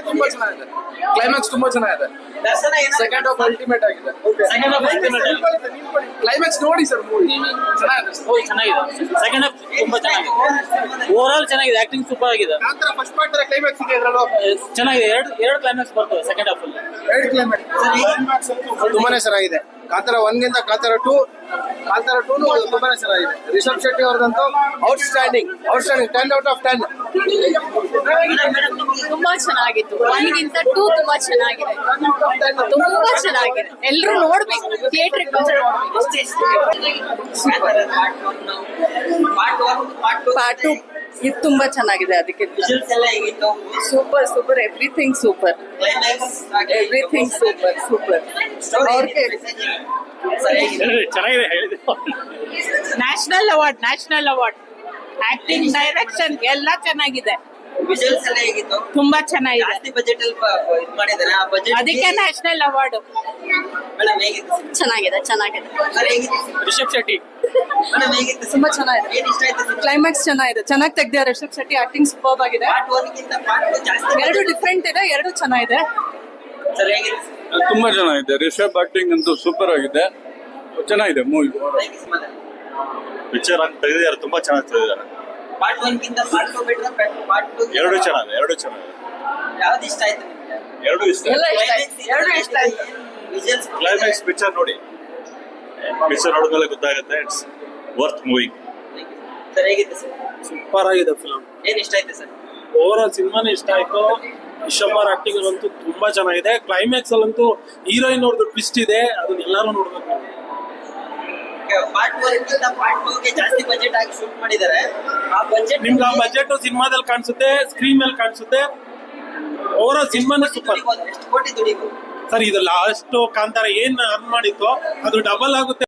ತುಂಬಾ ಚೆನ್ನಾಗಿದೆ, ಕ್ಲೈಮ್ಯಾಕ್ಸ್ ತುಂಬಾ ಚೆನ್ನಾಗಿದೆ. ಸೆಕೆಂಡ್ ಹಾಫ್ ಅಲ್ಟಿಮೇಟ್ ಆಗಿದೆ. ಕ್ಲೈಮ್ಯಾಕ್ಸ್ ನೋಡಿ ಸರ್, ಮೂವಿ ಚೆನ್ನಾಗಿದೆ. ಸೆಕೆಂಡ್ ಹಾಫ್ ತುಂಬಾ ಚೆನ್ನಾಗಿದೆ. ಓವರ್ ಆಲ್ ಚೆನ್ನಾಗಿದೆ. ಆಕ್ಟಿಂಗ್ ಸೂಪರ್ ಆಗಿದೆ. ಫಸ್ಟ್ ಪಾರ್ಟ್ ಕ್ಲೈಮ್ಯಾಕ್ಸ್ ಇದೆ, ಇದ್ರಲ್ಲೂ ಚೆನ್ನಾಗಿದೆ. ಎರಡು ಕ್ಲೈಮ್ಯಾಕ್ಸ್ ಬರ್ತದೆ ಸೆಕೆಂಡ್ ಹಾಫ್ ಅಲ್ಲಿ. ಎರಡು ಕ್ಲೈಮ್ಯಾಕ್ಸ್ ತುಂಬಾನೇ ಚೆನ್ನಾಗಿದೆ. ಕಾಂತಾರ 1 ಗಿಂತ ಕಾಂತಾರ 2 ತುಂಬಾನೇ ಚೆನ್ನಾಗಿದೆ. ರಿಷಬ್ ಶೆಟ್ಟಿ ಅವ್ರದಂತೂ ಔಟ್ಸ್ಟ್ಯಾಂಡಿಂಗ್ 10 out of 10. ತುಂಬಾ ಚೆನ್ನಾಗಿತ್ತು. 1 ಗಿಂತ 2 ತುಂಬಾ ಚೆನ್ನಾಗಿದೆ. ತುಂಬಾ ಚೆನ್ನಾಗಿದೆ. ಎಲ್ಲರೂ ನೋಡ್ಬೇಕು, ಥಿಯೇಟರ್ ಬಂದು ಪಾರ್ಟ್ 2 ಇದು ತುಂಬಾ ಚೆನ್ನಾಗಿದೆ. ಅದಕ್ಕೆ ಸೂಪರ್ ಎವ್ರಿಥಿಂಗ್ ಸೂಪರ್. ಅವ್ರಿಗೆ ಚೆನ್ನಾಗಿದೆ. ನ್ಯಾಷನಲ್ ಅವಾರ್ಡ್ ಆಕ್ಟಿಂಗ್, ಡೈರೆಕ್ಷನ್ ಎಲ್ಲ ಚೆನ್ನಾಗಿದೆ. ವಿಜುವಲ್ಸ್ ಎಲ್ಲ ಹೇಗಿತ್ತು? ತುಂಬಾ ಚೆನ್ನಾಗಿದೆ. ಜಾಸ್ತಿ ಬಜೆಟ್ ಅಲ್ಲಿ ಮಾಡಿದಾರೆ. ಆ ಬಜೆಟ್ ಅದಕ್ಕೆ ನ್ಯಾಷನಲ್ ಅವಾರ್ಡ್. ಮೇಡಮ್ ಹೇಗಿತ್ತು? ಚೆನ್ನಾಗಿದೆ. ಸರ್ ಹೇಗಿತ್ತು? ರಿಷಬ್ ಶೆಟ್ಟಿ ಮೇಡಮ್ ಹೇಗಿತ್ತು? ತುಂಬಾ ಚೆನ್ನಾಗಿದೆ. ಏನ್ ಇಷ್ಟ ಆಯ್ತು? ಕ್ಲೈಮ್ಯಾಕ್ಸ್ ಚೆನ್ನಾಗಿದೆ. ಚೆನ್ನಾಗಿ ತೆಗ್ದಿದ್ದಾರೆ. ರಿಷಬ್ ಶೆಟ್ಟಿ ಆಕ್ಟಿಂಗ್ ಸೂಪರ್ ಆಗಿದೆ. ಪಾರ್ಟ್ 1 ಗಿಂತ ಪಾರ್ಟ್ 2 ಜಾಸ್ತಿ. ಎರಡು ಡಿಫ್ರೆಂಟ್ ಇದೆ, ಎರಡು ಚೆನ್ನಾಗಿದೆ. ಸರ್ ಹೇಗಿತ್ತು? ತುಂಬಾ ಚೆನ್ನಾಗಿದೆ. ರಿಷಬ್ ಆಕ್ಟಿಂಗ್ ಅಂತೂ ಸೂಪರ್ ಆಗಿದೆ. ಚೆನ್ನಾಗಿದೆ ಮೂವಿ. ಪಿಕ್ಚರ್ ಅಂತ ತೆಗೆದಿದ್ದಾರೆ, ತುಂಬಾ ಚೆನ್ನಾಗಿ ತೆಗೆದಿದ್ದಾರೆ. ಪಾರ್ಟ್ 1 ಗಿಂತ ಪಾರ್ಟ್ 2 ಬೆಟರ್, ಪಾರ್ಟ್ 2 ಎರಡು ಚೆನ್ನಾಗಿದೆ. ಯಾವ್ದು ಇಷ್ಟ ಆಯ್ತು ನಿಮ್ಗೆ? ಎರಡು ಇಷ್ಟ. ಎರಡು ಇಷ್ಟ ಆಯ್ತು. ವಿಜುವಲ್ಸ್, ಕ್ಲೈಮ್ಯಾಕ್ಸ್ ಪಿಕ್ಚರ್ ನೋಡಿ. ಪಿಕ್ಚರ್ ನೋಡಿದ್ಮೇಲೆ ಗೊತ್ತಾಗುತ್ತೆ. It's worth movie. ಸರ್ ಹೇಗಿತ್ತು ಸರ್? ಸೂಪರ್ ಆಗಿದೆ ಫಿಲಮ್. ಏನ್ ಇಷ್ಟ ಆಯ್ತು ಸರ್? ಓವರ್ ಆಲ್ ಸಿನಿಮಾನೇ ಇಷ್ಟ ಆಯ್ತು. ರಿಷಬ್ ಅವರ್ ಆಕ್ಟಿಂಗ್ ಅಂತೂ ತುಂಬಾ ಚೆನ್ನಾಗಿದೆ. ಕ್ಲೈಮ್ಯಾಕ್ಸ್ ಅಲ್ಲಂತೂ ಹೀರೋಯಿನ್ ಅವ್ರದ್ದು ಟ್ವಿಸ್ಟ್ ಇದೆ, ಅದನ್ನ ಎಲ್ಲರೂ ನೋಡ್ಬೇಕು. ಪಾರ್ಟ್ 1 ಗಿಂತ ಪಾರ್ಟ್ 2 ಗೆ ಜಾಸ್ತಿ ಬಜೆಟ್ ಆಗಿ ಶೂಟ್ ಮಾಡಿದ್ದಾರೆ. ಆ ಬಜೆಟ್ ನಿಮ್ಗೆ ಆ ಬಜೆಟ್ ಸಿನಿಮಾದಲ್ಲಿ ಕಾಣಿಸುತ್ತೆ, ಸ್ಕ್ರೀನ್ ಮೇಲೆ ಕಾಣಿಸುತ್ತೆ. ಓವರ್ ಆಲ್ ಸಿನಿಮಾನೇ ಸೂಪರ್. ಎಷ್ಟು ಕೋಟಿ ದುಡಿಬಹುದು ಸರ್, ಇದು ಲಾಸ್ಟ್ ಕಾಂತಾರ ಏನ್ ಅರ್ನ್ ಮಾಡಿತ್ತು ಅದು ಡಬಲ್ ಆಗುತ್ತೆ.